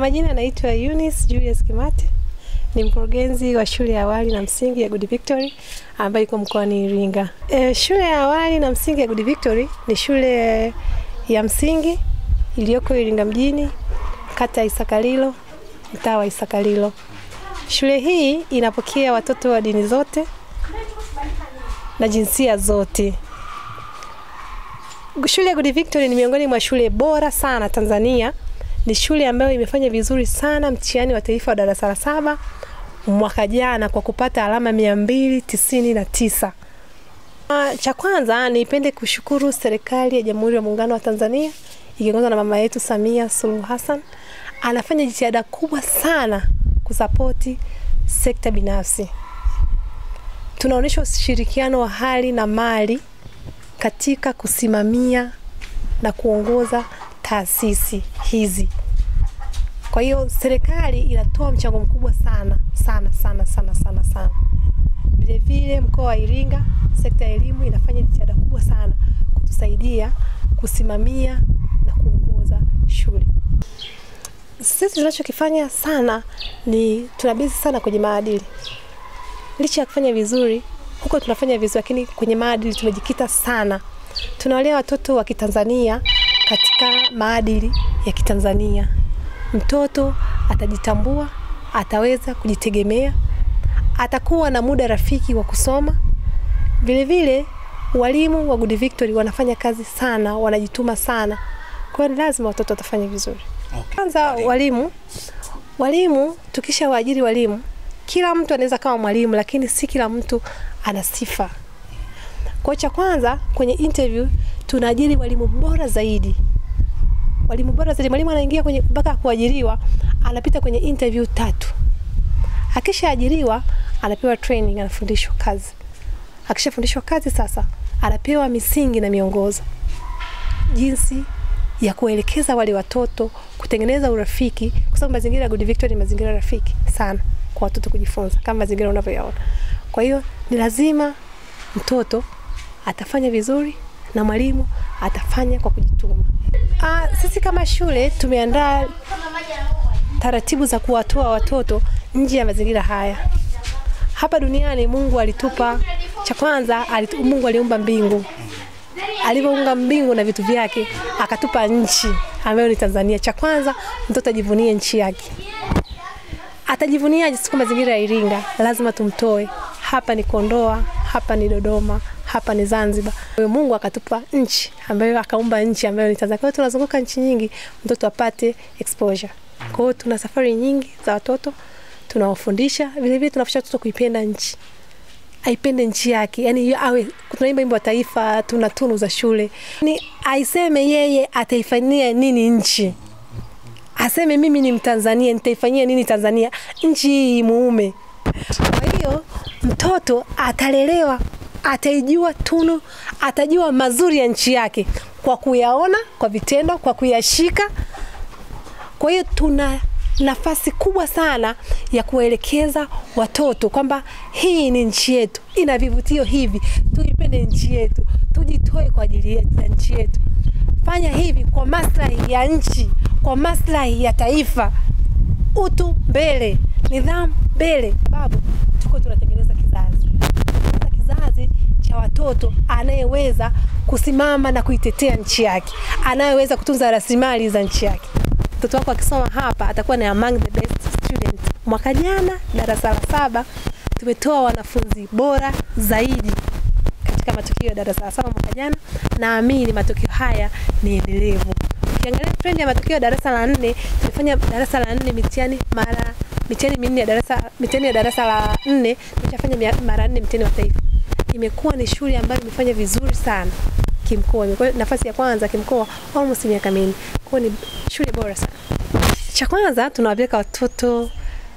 Kwa majina naitwa Eunice Julius Kimati. Ni mkurugenzi wa shule ya awali na msingi ya Good Victory ambayo iko mkoani Iringa. Shule ya awali na msingi ya Good Victory ni shule ya msingi iliyoko Iringa mjini, kata ya Isakalilo, mtaa wa Isakalilo. Shule hii inapokea watoto wa dini zote na jinsia zote. Shule ya Good Victory ni miongoni mwa shule bora sana Tanzania. Ni shule ambayo imefanya vizuri sana mtihani wa taifa wa darasa la 7 mwaka jana kwa kupata alama 299. Cha kwanza nipende kushukuru serikali ya Jamhuri ya Muungano wa Tanzania ikiongozwa na mama yetu Samia Suluhu Hassan. Anafanya jitihada kubwa sana kusapoti sekta binafsi. Tunaonyesha ushirikiano wa hali na mali katika kusimamia na kuongoza taasisi hizi. Kwa hiyo serikali inatoa mchango mkubwa sana. Vile vile mkoa wa Iringa, sekta ya elimu inafanya jitihada kubwa sana kutusaidia kusimamia na kuongoza shule. Sisi tunachokifanya sana ni tunabezi sana kwenye maadili. Licha ya kufanya vizuri, huko tunafanya vizuri, lakini kwenye maadili tumejikita sana. Tunawalea watoto wa Kitanzania katika maadili ya Kitanzania. Mtoto atajitambua, ataweza kujitegemea, atakuwa na muda rafiki wa kusoma. Vile vile walimu wa Good Victory wanafanya kazi sana, wanajituma sana. Kwa hiyo lazima watoto watafanya vizuri. Kwanza walimu tukisha waajiri walimu, kila mtu anaweza kama mwalimu, lakini si kila mtu ana sifa. Kwa cha kwanza kwenye interview tunaajiri walimu bora zaidi. Walimu bora zaidi, mwalimu anaingia kwenye mpaka kuajiriwa, anapita kwenye interview 3. Akishaajiriwa anapewa training, anafundishwa kazi. Akishafundishwa kazi sasa anapewa misingi na miongozo. Jinsi ya kuelekeza wale watoto, kutengeneza urafiki, kwa sababu mazingira ya Good Victory ni mazingira rafiki sana kwa watoto kujifunza kama mazingira unavyoyaona. Kwa hiyo ni lazima mtoto atafanya vizuri na mwalimu atafanya kwa kujituma. Sisi kama shule tumeandaa taratibu za kuwatoa watoto nje ya mazingira haya. Hapa duniani Mungu alitupa, cha kwanza Mungu aliumba mbingu. Alipoumba mbingu na vitu vyake, akatupa nchi ambayo ni Tanzania. Cha kwanza mtoto ajivunie nchi yake. Atajivunia siku mazingira ya Iringa, lazima tumtoe. Hapa ni Kondoa, hapa ni Dodoma, hapa ni Zanzibar. Mungu akatupa nchi ambayo akaumba nchi ambayo ni Tanzania. Kwa hiyo tunazunguka nchi nyingi, mtoto apate exposure. Kwa hiyo tuna safari nyingi za watoto, tunawafundisha, vile vile tunafundisha watoto kuipenda nchi. Aipende nchi yake. Yaani awe tunaimba wimbo wa taifa, tuna tunu za shule. Ni aiseme yeye ataifanyia nini nchi. Aseme mimi ni Mtanzania, nitaifanyia nini Tanzania? Nchi hii muume. Kwa hiyo mtoto atalelewa, ataijua tunu, atajua mazuri ya nchi yake kwa kuyaona, kwa vitendo, kwa kuyashika. Kwa hiyo tuna nafasi kubwa sana ya kuelekeza watoto kwamba hii ni nchi yetu, ina vivutio hivi, tuipende nchi yetu, tujitoe kwa ajili ya nchi yetu. Fanya hivi kwa maslahi ya nchi, kwa maslahi ya taifa. Utu mbele, nidhamu mbele. Babu, tuko tunatengeneza kizazi cha watoto anayeweza kusimama na kuitetea nchi yake, anayeweza kutunza rasilimali za nchi yake. Mtoto wako akisoma hapa atakuwa ni among the best students. Mwaka jana darasa la 7 tumetoa wanafunzi bora zaidi katika matokeo ya darasa la 7 mwaka jana. Naamini matokeo haya ni endelevu. Ukiangalia trend ya matokeo ya darasa la 4, tumefanya darasa la 4 mitihani minne ya darasa la 4, tumefanya mara 4 mtihani wa taifa. Imekuwa ni shule ambayo imefanya vizuri sana kimkoa. Imekuwa nafasi ya kwanza kimkoa almost miaka mingi. Kwa ni shule bora sana. Cha kwanza tunawapeleka watoto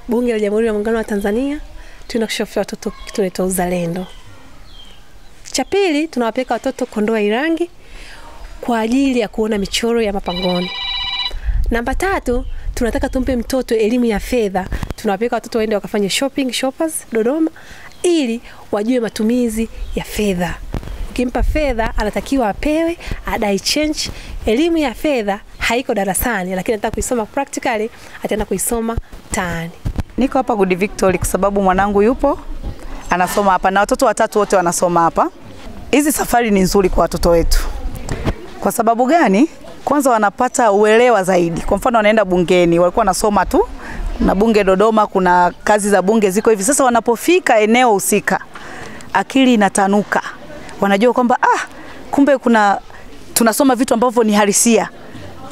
Bunge la Jamhuri ya Muungano wa Tanzania, tunakishofia watoto tunaita uzalendo. Cha pili tunawapeleka watoto Kondoa Irangi kwa ajili ya kuona michoro ya mapangoni. Namba 3 tunataka tumpe mtoto elimu ya fedha. Tunawapeleka watoto waende wakafanye shoppers Dodoma ili wajue matumizi ya fedha. Ukimpa fedha anatakiwa apewe, adai change. Elimu ya fedha haiko darasani, lakini anataka kuisoma practically, ataenda kuisoma mtaani. Niko hapa Good Victory kwa sababu mwanangu yupo anasoma hapa na watoto watatu wote wanasoma hapa. Hizi safari ni nzuri kwa watoto wetu. Kwa sababu gani? Kwanza wanapata uelewa zaidi. Kwa mfano wanaenda bungeni, walikuwa wanasoma tu na bunge Dodoma, kuna kazi za bunge ziko hivi. Sasa wanapofika eneo husika, akili inatanuka. Wanajua kwamba kumbe tunasoma vitu ambavyo ni halisia.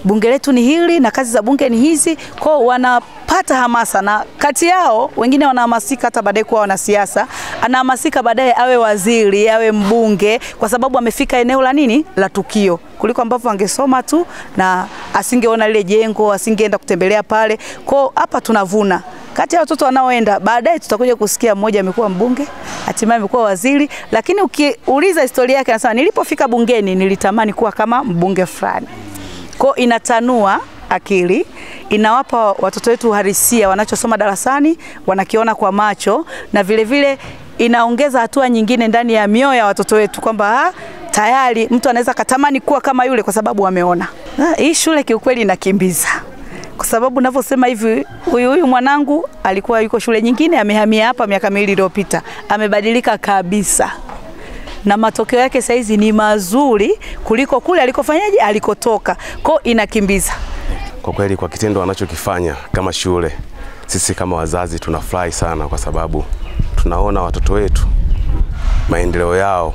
Bunge letu ni hili na kazi za bunge ni hizi. Kwa wanapata hamasa, na kati yao wengine wanahamasika hata baadaye kuwa wanasiasa, anahamasika baadaye awe waziri, awe mbunge, kwa sababu amefika eneo la nini? La tukio, kuliko ambavyo angesoma tu na asingeona lile jengo, asingeenda kutembelea pale. Kwa hapa tunavuna. Kati ya watoto wanaoenda baadaye tutakuja kusikia mmoja amekuwa mbunge, hatimaye amekuwa waziri, lakini ukiuliza historia yake anasema nilipofika bungeni nilitamani kuwa kama mbunge fulani. Kwa inatanua akili, inawapa watoto wetu uhalisia wanachosoma darasani, wanakiona kwa macho, na vile vile inaongeza hatua nyingine ndani ya mioyo ya watoto wetu kwamba tayari mtu anaweza katamani kuwa kama yule kwa sababu ameona. Hii shule kiukweli inakimbiza. Kwa sababu ninavyosema hivi, huyu mwanangu alikuwa yuko shule nyingine, amehamia hapa miaka 2 iliyopita. Amebadilika kabisa. Na matokeo yake saizi ni mazuri kuliko kule alikofanyaje, alikotoka. Kwa inakimbiza. Kwa kweli kwa kitendo wanachokifanya kama shule, sisi kama wazazi tunafurahi sana kwa sababu tunaona watoto wetu maendeleo yao.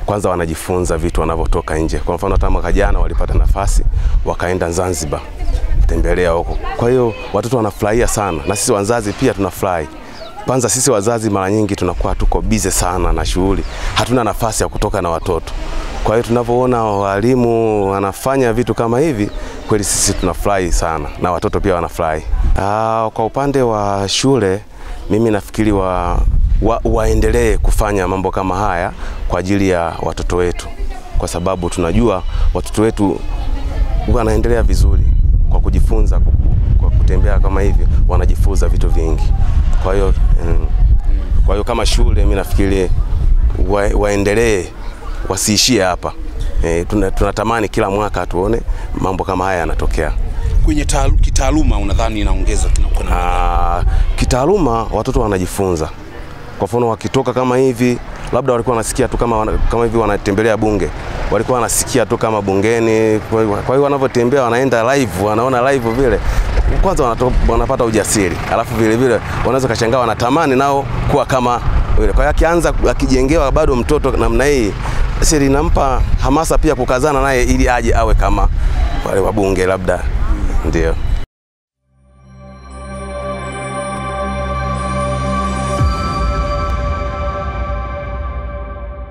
Kwanza wanajifunza vitu wanavyotoka nje. Kwa mfano hata mwaka jana walipata nafasi wakaenda Zanzibar tembelea huko. Kwa hiyo watoto wanafurahia sana, na sisi wazazi pia tunafurahi. Kwanza sisi wazazi mara nyingi tunakuwa tuko busy sana na shughuli, hatuna nafasi ya kutoka na watoto. Kwa hiyo tunapoona walimu wanafanya vitu kama hivi, kweli sisi tunafurahi sana na watoto pia wanafurahi. Kwa upande wa shule, mimi nafikiri waendelee kufanya mambo kama haya kwa ajili ya watoto wetu, kwa sababu tunajua watoto wetu wanaendelea vizuri kwa kujifunza, kwa kutembea kama hivi, wanajifunza vitu vingi. Kwa hiyo kama shule mimi nafikiri waendelee, wasiishie hapa. Tunatamani kila mwaka tuone mambo kama haya yanatokea. Kwenye kitaaluma unadhani inaongeza kitaaluma watoto wanajifunza. Kwa mfano wakitoka kama hivi, labda walikuwa wanasikia tu kama hivi wanatembelea bunge, walikuwa wanasikia tu kama bungeni. Kwa hiyo wanavyotembea wanaenda live, wanaona live vile, kwanza wanapata ujasiri, alafu vile vile wanaweza kashangaa wanatamani nao kuwa kama vile. Kwa hiyo akianza akijengewa bado mtoto namna hii, siri inampa hamasa pia kukazana naye ili aje awe kama wale wabunge labda. Ndio.